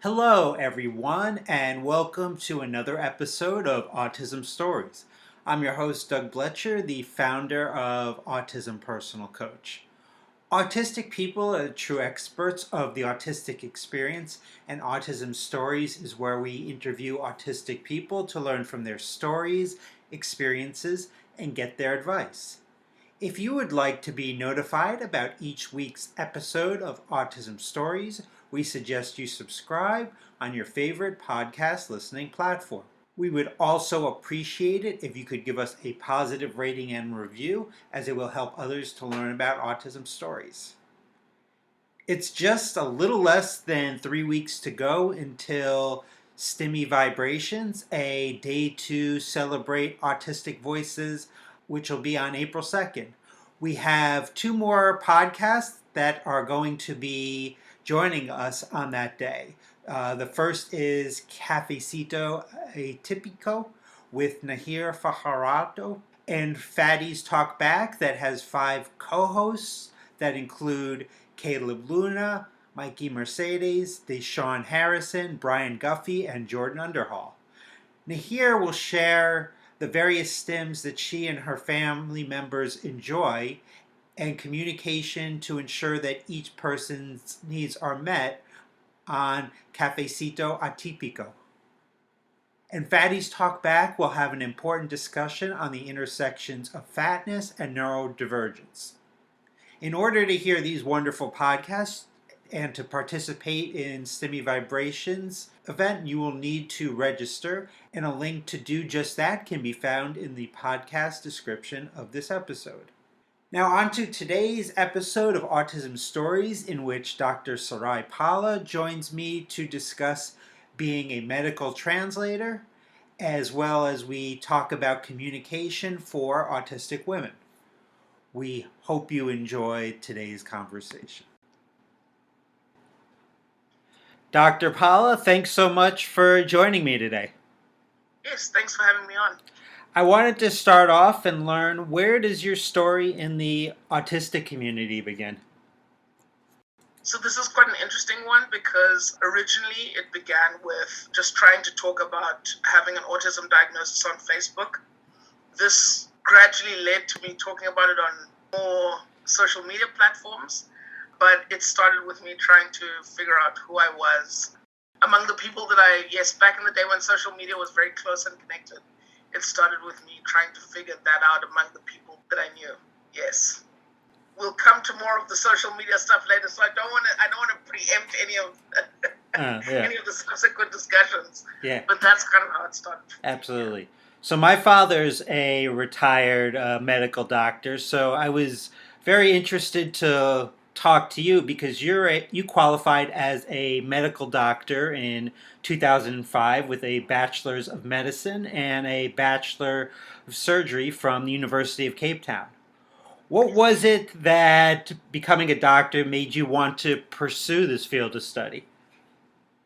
Hello, everyone, and welcome to another episode of Autism Stories. I'm your host, Doug Bletcher, the founder of Autism Personal Coach. Autistic people are true experts of the autistic experience, and Autism Stories is where we interview autistic people to learn from their stories, experiences, and get their advice. If you would like to be notified about each week's episode of Autism Stories, we suggest you subscribe on your favorite podcast listening platform. We would also appreciate it if you could give us a positive rating and review, as it will help others to learn about autism stories. It's just a little less than 3 weeks to go until STEMI Vibrations, a day to celebrate autistic voices, which will be on April 2nd. We have two more podcasts that are going to be joining us on that day. The first is Cafecito Atípico with Nahir Fajardo, and Fatty's Talk Back that has 5 co-hosts that include Caleb Luna, Mikey Mercedes, Deshaun Harrison, Brian Guffey, and Jordan Underhall. Nahir will share the various stims that she and her family members enjoy and communication to ensure that each person's needs are met on Cafecito Atípico. And Fatty's Talk Back will have an important discussion on the intersections of fatness and neurodivergence. In order to hear these wonderful podcasts and to participate in STEMI Vibrations event, you will need to register, and a link to do just that can be found in the podcast description of this episode. Now on to today's episode of Autism Stories, in which Dr. Sarai Pahla joins me to discuss being a medical translator, as well as we talk about communication for autistic women. We hope you enjoy today's conversation. Dr. Pahla, thanks so much for joining me today. Yes, thanks for having me on. I wanted to start off and learn, where does your story in the autistic community begin? So this is quite an interesting one because originally it began with just trying to talk about having an autism diagnosis on Facebook. This gradually led to me talking about it on more social media platforms, but it started with me trying to figure out who I was. Among the people that back in the day when social media was very close and connected, it started with me trying to figure that out among the people that I knew. Yes. We'll come to more of the social media stuff later, so I don't want to preempt any of the subsequent discussions. Yeah. But that's kind of how it started. Absolutely. Yeah. So my father's a retired medical doctor, so I was very interested to talk to you because you qualified as a medical doctor in 2005 with a bachelor's of medicine and a bachelor of surgery from the University of Cape Town. What was it that becoming a doctor made you want to pursue this field of study?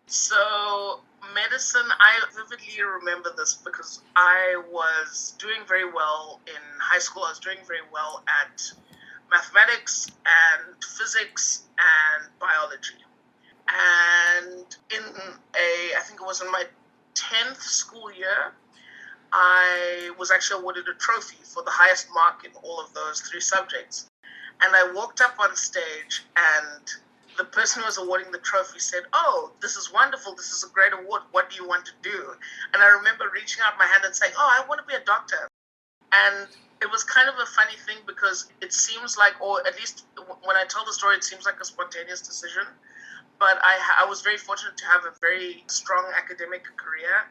So medicine, I vividly remember this because I was doing very well in high school. I was doing very well at mathematics and physics and biology. And I think it was in my 10th school year, I was actually awarded a trophy for the highest mark in all of those 3 subjects. And I walked up on stage, and the person who was awarding the trophy said, "Oh, this is wonderful. This is a great award. What do you want to do?" And I remember reaching out my hand and saying, "Oh, I want to be a doctor." And it was kind of a funny thing because it seems like, or at least when I tell the story, it seems like a spontaneous decision. But I was very fortunate to have a very strong academic career.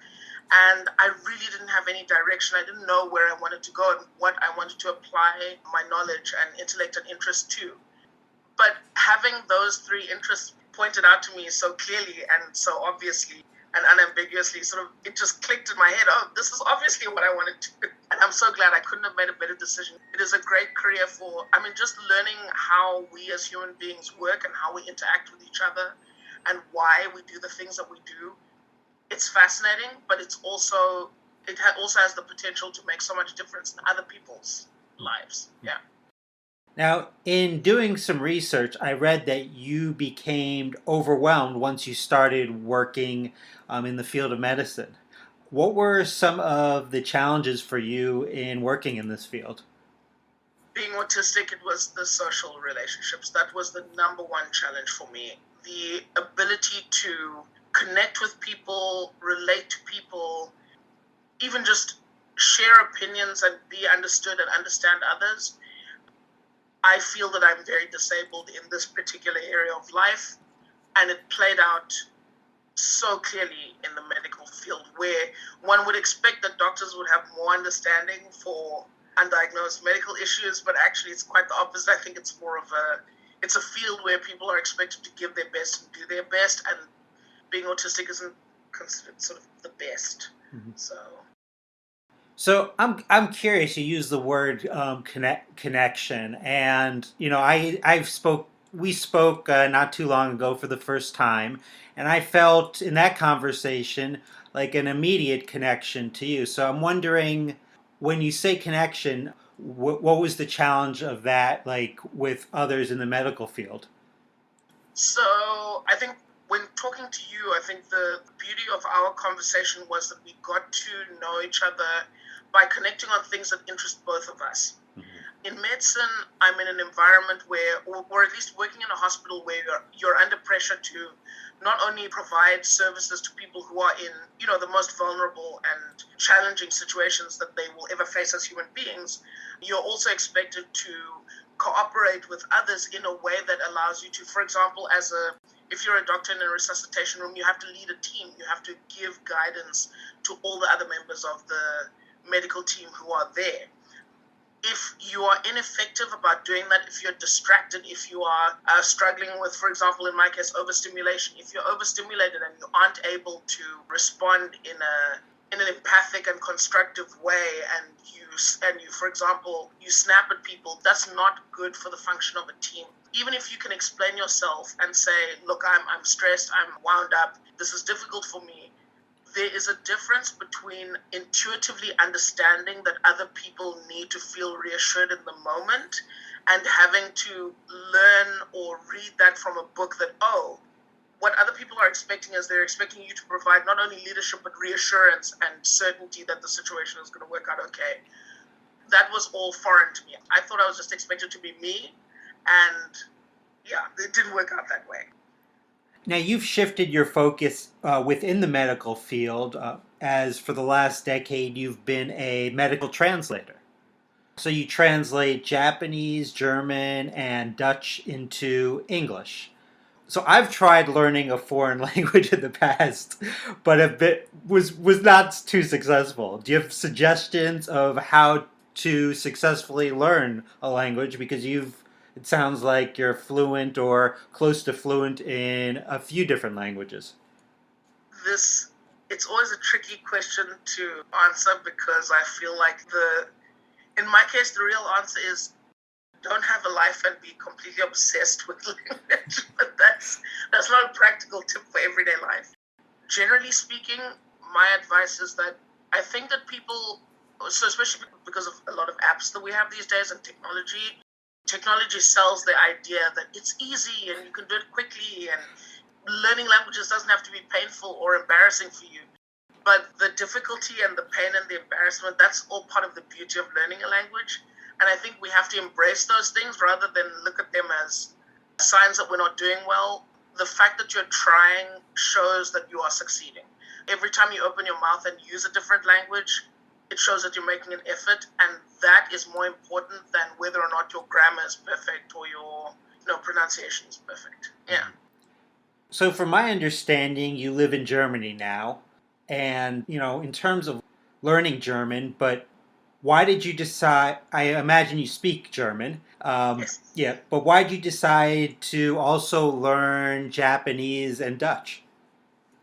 And I really didn't have any direction. I didn't know where I wanted to go and what I wanted to apply my knowledge and intellect and interest to. But having those 3 interests pointed out to me so clearly and so obviously and unambiguously, it just clicked in my head, oh, this is obviously what I wanted to do. And I'm so glad I couldn't have made a better decision. It is a great career just learning how we as human beings work and how we interact with each other and why we do the things that we do. It's fascinating, but it also has the potential to make so much difference in other people's lives. Yeah. Now, in doing some research, I read that you became overwhelmed once you started working in the field of medicine. What were some of the challenges for you in working in this field? Being autistic, it was the social relationships. That was the number one challenge for me. The ability to connect with people, relate to people, even just share opinions and be understood and understand others. I feel that I'm very disabled in this particular area of life, and it played out so clearly in the medical field, where one would expect that doctors would have more understanding for undiagnosed medical issues, but actually it's quite the opposite. I think it's a field where people are expected to give their best and do their best, and being autistic isn't considered sort of the best. Mhm. So So I'm curious. You use the word connection, and I spoke. We spoke not too long ago for the first time, and I felt in that conversation like an immediate connection to you. So I'm wondering, when you say connection, what was the challenge of that, like with others in the medical field? So I think when talking to you, I think the beauty of our conversation was that we got to know each other by connecting on things that interest both of us. Mhm. In medicine, I'm in an environment where, or at least working in a hospital where you're under pressure to not only provide services to people who are in, the most vulnerable and challenging situations that they will ever face as human beings, you're also expected to cooperate with others in a way that allows you to, for example, if you're a doctor in a resuscitation room, you have to lead a team. You have to give guidance to all the other members of the medical team who are there. If you are ineffective about doing that, if you're distracted, if you are struggling with, for example, in my case, overstimulation, if you're overstimulated and you aren't able to respond in an empathic and constructive way, and you, for example, you snap at people, that's not good for the function of a team. Even if you can explain yourself and say, look, I'm stressed, I'm wound up, this is difficult for me, there is a difference between intuitively understanding that other people need to feel reassured in the moment and having to learn or read that from a book that, oh, what other people are expecting is they're expecting you to provide not only leadership but reassurance and certainty that the situation is going to work out okay. That was all foreign to me. I thought I was just expected to be me, and yeah, it didn't work out that way. Now, you've shifted your focus within the medical field, as for the last decade, you've been a medical translator. So you translate Japanese, German, and Dutch into English. So I've tried learning a foreign language in the past, but a bit was not too successful. Do you have suggestions of how to successfully learn a language? Because it sounds like you're fluent or close to fluent in a few different languages. This It's always a tricky question to answer because I feel like in my case the real answer is don't have a life and be completely obsessed with language. But that's not a practical tip for everyday life. Generally speaking, my advice is that I think that people, so especially because of a lot of apps that we have these days and technology sells the idea that it's easy and you can do it quickly, and learning languages doesn't have to be painful or embarrassing for you. But the difficulty and the pain and the embarrassment, that's all part of the beauty of learning a language. And I think we have to embrace those things rather than look at them as signs that we're not doing well. The fact that you're trying shows that you are succeeding. Every time you open your mouth and use a different language, it shows that you're making an effort, and that is more important than whether or not your grammar is perfect or your pronunciation is perfect. Yeah. So, from my understanding, you live in Germany now, and in terms of learning German, but why did you decide? I imagine you speak German. Yes. Yeah, but why did you decide to also learn Japanese and Dutch?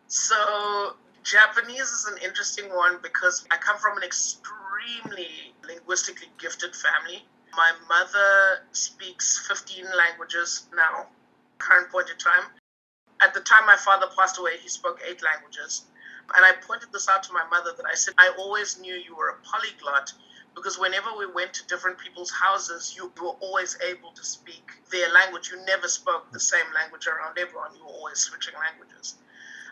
So Japanese is an interesting one because I come from an extremely linguistically gifted family. My mother speaks 15 languages now, current point in time. At the time my father passed away, he spoke 8 languages. And I pointed this out to my mother that I said, I always knew you were a polyglot, because whenever we went to different people's houses, you were always able to speak their language. You never spoke the same language around everyone. You were always switching languages.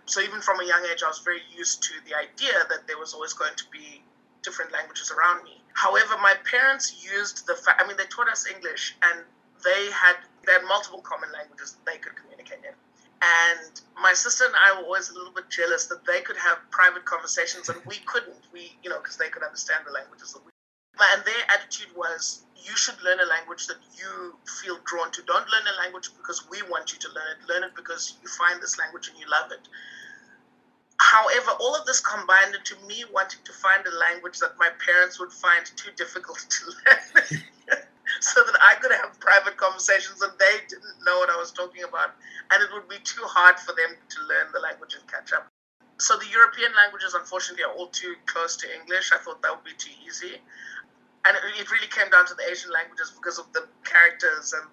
So even from a young age, I was very used to the idea that there was always going to be different languages around me. However, my parents used they taught us English, and they had multiple common languages that they could communicate in. And my sister and I were always a little bit jealous that they could have private conversations and we couldn't. Because they could understand the languages that we. And their attitude was, you should learn a language that you feel drawn to. Don't learn a language because we want you to learn it. Learn it because you find this language and you love it. However, all of this combined into me wanting to find a language that my parents would find too difficult to learn so that I could have private conversations and they didn't know what I was talking about. And it would be too hard for them to learn the language and catch up. So the European languages, unfortunately, are all too close to English. I thought that would be too easy. And it really came down to the Asian languages because of the characters and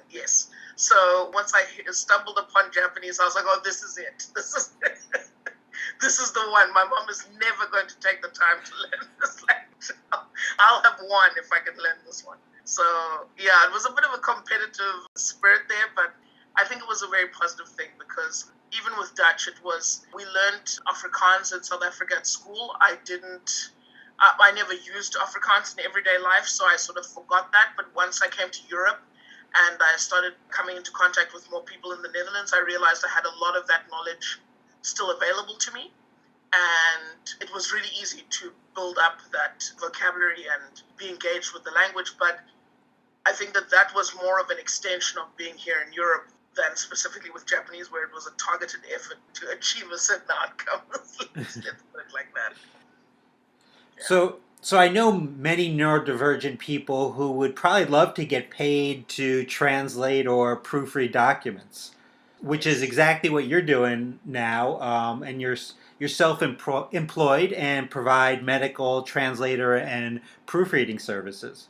yes. So once I stumbled upon Japanese, I was like, oh, this is it. This is the one. My mom is never going to take the time to learn this language. I'll have one if I can learn this one. So, yeah, it was a bit of a competitive spirit there, but I think it was a very positive thing because even with Dutch, we learned Afrikaans in South Africa at school. I never used Afrikaans in everyday life, so I sort of forgot that. But once I came to Europe and I started coming into contact with more people in the Netherlands, I realized I had a lot of that knowledge still available to me. And it was really easy to build up that vocabulary and be engaged with the language. But I think that was more of an extension of being here in Europe than specifically with Japanese, where it was a targeted effort to achieve a certain outcome. Let's put it like that. Yeah. So I know many neurodivergent people who would probably love to get paid to translate or proofread documents, which is exactly what you're doing now, and you're self-employed and provide medical translator and proofreading services.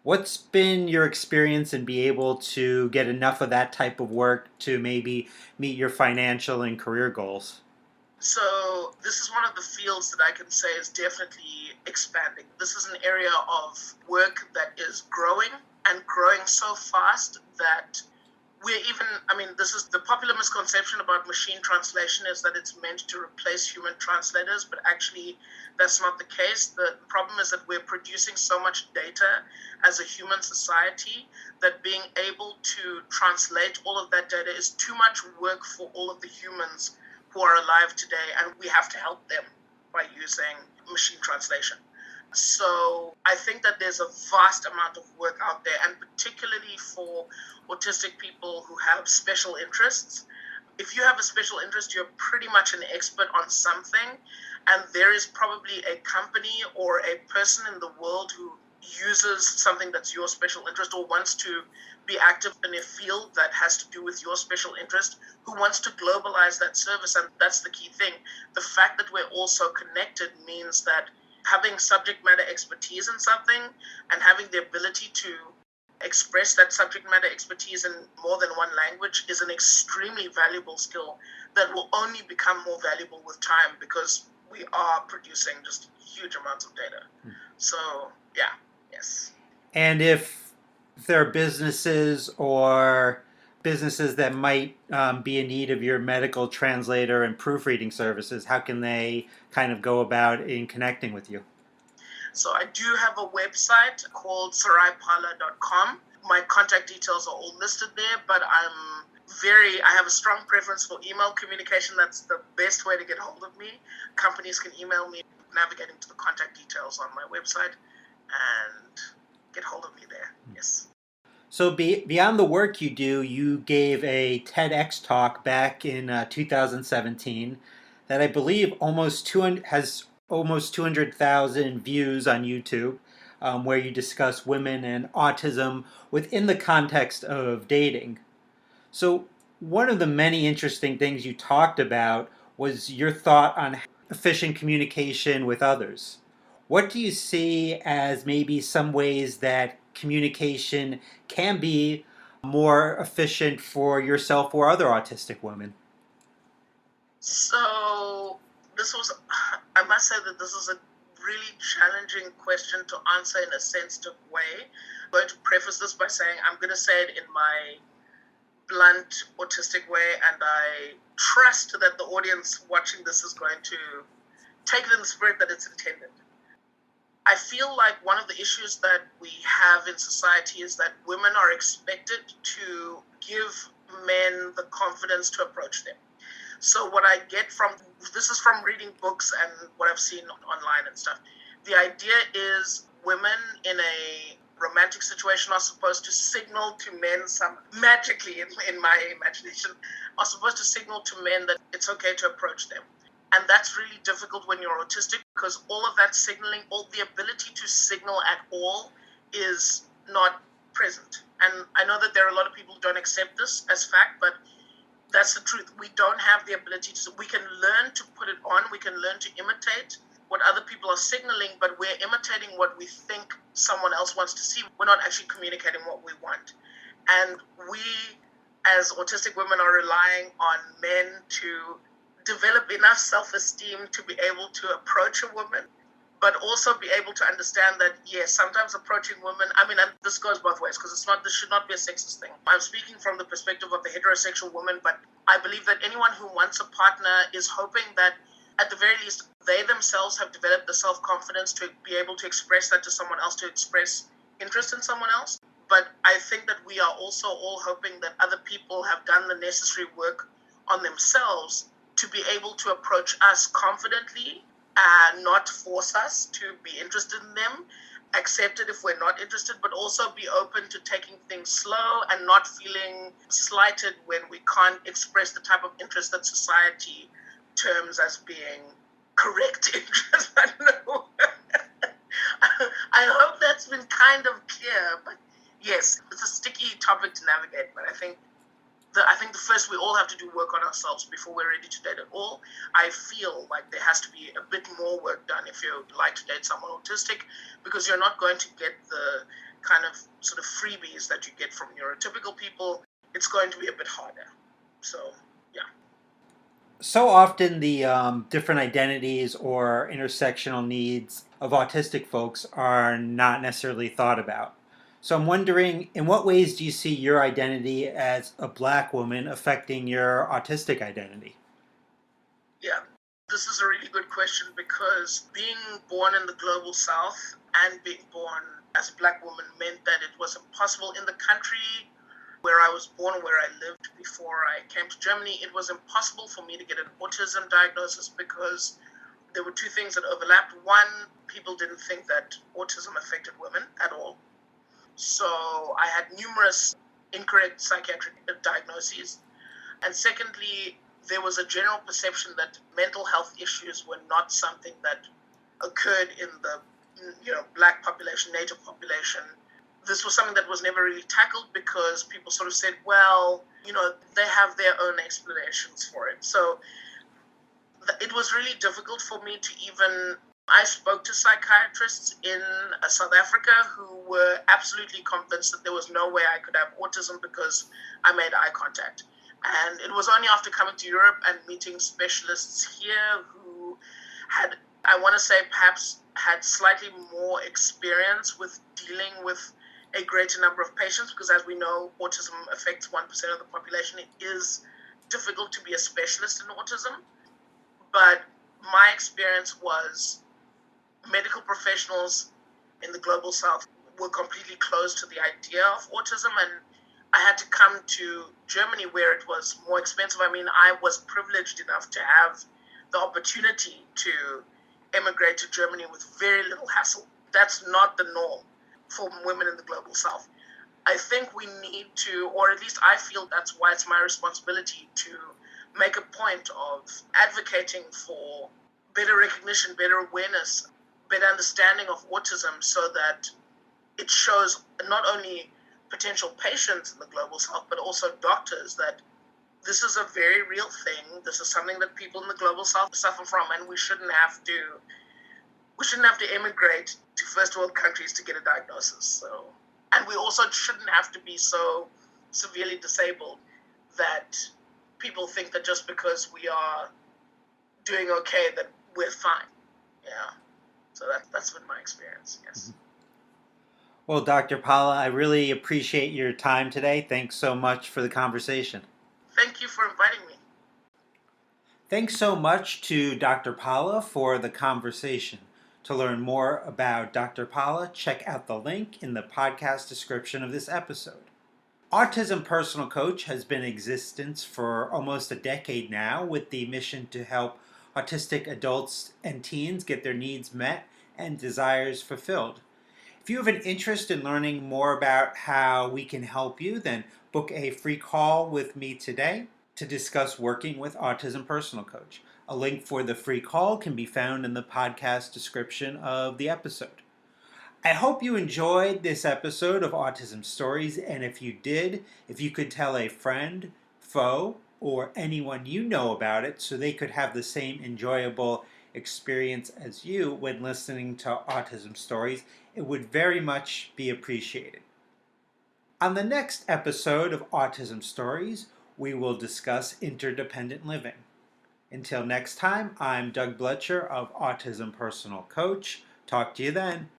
What's been your experience in being able to get enough of that type of work to maybe meet your financial and career goals? So this is one of the fields that I can say is definitely expanding. This is an area of work that is growing and growing so fast that this is the popular misconception about machine translation is that it's meant to replace human translators, but actually that's not the case. The problem is that we're producing so much data as a human society that being able to translate all of that data is too much work for all of the humans who are alive today, and we have to help them by using machine translation. So I think that there's a vast amount of work out there, and particularly for autistic people who have special interests. If you have a special interest, you're pretty much an expert on something, and there is probably a company or a person in the world who uses something that's your special interest or wants to be active in a field that has to do with your special interest, who wants to globalize that service. And that's the key thing. The fact that we're also connected means that having subject matter expertise in something and having the ability to express that subject matter expertise in more than one language is an extremely valuable skill that will only become more valuable with time because we are producing just huge amounts of data. So, yeah, yes. And if there are businesses that might be in need of your medical translator and proofreading services, how can they kind of go about in connecting with you? So I do have a website called saraipahla.com. My contact details are all listed there, but I have a strong preference for email communication. That's the best way to get hold of me. Companies can email me, navigating to the contact details on my website, and get hold of me there. Yes. So beyond the work you do, you gave a TEDx talk back in 2017 that I believe has almost 200,000 views on YouTube, where you discuss women and autism within the context of dating. So one of the many interesting things you talked about was your thought on efficient communication with others. What do you see as maybe some ways that communication can be more efficient for yourself or other autistic women? So I must say that this is a really challenging question to answer in a sensitive way. I'm going to preface this by saying I'm going to say it in my blunt, autistic way, and I trust that the audience watching this is going to take it in the spirit that it's intended. I feel like one of the issues that we have in society is that women are expected to give men the confidence to approach them. So what I get from this is from reading books and what I've seen online and stuff. The idea is women in a romantic situation are supposed to signal to men magically, in my imagination, are supposed to signal to men that it's okay to approach them. And that's really difficult when you're autistic, because all of that signaling, all the ability to signal at all is not present. And I know that there are a lot of people who don't accept this as fact, but that's the truth. We don't have the ability to. We can learn to put it on. We can learn to imitate what other people are signaling, but we're imitating what we think someone else wants to see. We're not actually communicating what we want. And we, as autistic women, are relying on men to develop enough self-esteem to be able to approach a woman, but also be able to understand that, yes, sometimes approaching women, and this goes both ways, because this should not be a sexist thing. I'm speaking from the perspective of the heterosexual woman, but I believe that anyone who wants a partner is hoping that, at the very least, they themselves have developed the self-confidence to be able to express that to someone else, to express interest in someone else. But I think that we are also all hoping that other people have done the necessary work on themselves to be able to approach us confidently and not force us to be interested in them, accept it if we're not interested, but also be open to taking things slow and not feeling slighted when we can't express the type of interest that society terms as being correct interest. I don't know. I hope that's been kind of clear, but yes, it's a sticky topic to navigate, but I think the first we all have to do work on ourselves before we're ready to date at all. I feel like there has to be a bit more work done if you like to date someone autistic, because you're not going to get the kind of sort of freebies that you get from neurotypical people. It's going to be a bit harder. So, yeah. So often the different identities or intersectional needs of autistic folks are not necessarily thought about. So I'm wondering, in what ways do you see your identity as a Black woman affecting your autistic identity? Yeah, this is a really good question, because being born in the global South and being born as a Black woman meant that it was impossible in the country where I was born, where I lived before I came to Germany. It was impossible for me to get an autism diagnosis because there were two things that overlapped. One, people didn't think that autism affected women at all. So I had numerous incorrect psychiatric diagnoses. And secondly, there was a general perception that mental health issues were not something that occurred in the Black population, Native population. This was something that was never really tackled because people sort of said, well, they have their own explanations for it. So it was really difficult for me to even. I spoke to psychiatrists in South Africa who were absolutely convinced that there was no way I could have autism because I made eye contact. And it was only after coming to Europe and meeting specialists here who had, I want to say, perhaps had slightly more experience with dealing with a greater number of patients, because as we know, autism affects 1% of the population. It is difficult to be a specialist in autism. But my experience was medical professionals in the global South were completely closed to the idea of autism, and I had to come to Germany where it was more expensive. I was privileged enough to have the opportunity to emigrate to Germany with very little hassle. That's not the norm for women in the global South. I think we need to, or at least I feel that's why it's my responsibility to make a point of advocating for better recognition, better awareness, better understanding of autism, so that it shows not only potential patients in the global South, but also doctors that this is a very real thing. This is something that people in the global South suffer from, and we shouldn't have to immigrate to first world countries to get a diagnosis. So, and we also shouldn't have to be so severely disabled that people think that just because we are doing okay that we're fine. Yeah. So that's been my experience. Yes. Well, Dr. Pahla, I really appreciate your time today. Thanks so much for the conversation. Thank you for inviting me. Thanks so much to Dr. Pahla for the conversation. To learn more about Dr. Pahla, check out the link in the podcast description of this episode. Autism Personal Coach has been in existence for almost a decade now with the mission to help autistic adults and teens get their needs met and desires fulfilled. If you have an interest in learning more about how we can help you, then book a free call with me today to discuss working with Autism Personal Coach. A link for the free call can be found in the podcast description of the episode. I hope you enjoyed this episode of Autism Stories, and if you did, if you could tell a friend, foe, or anyone you know about it so they could have the same enjoyable experience as you when listening to Autism Stories, it would very much be appreciated. On the next episode of Autism Stories, we will discuss interdependent living. Until next time, I'm Doug Bletcher of Autism Personal Coach. Talk to you then.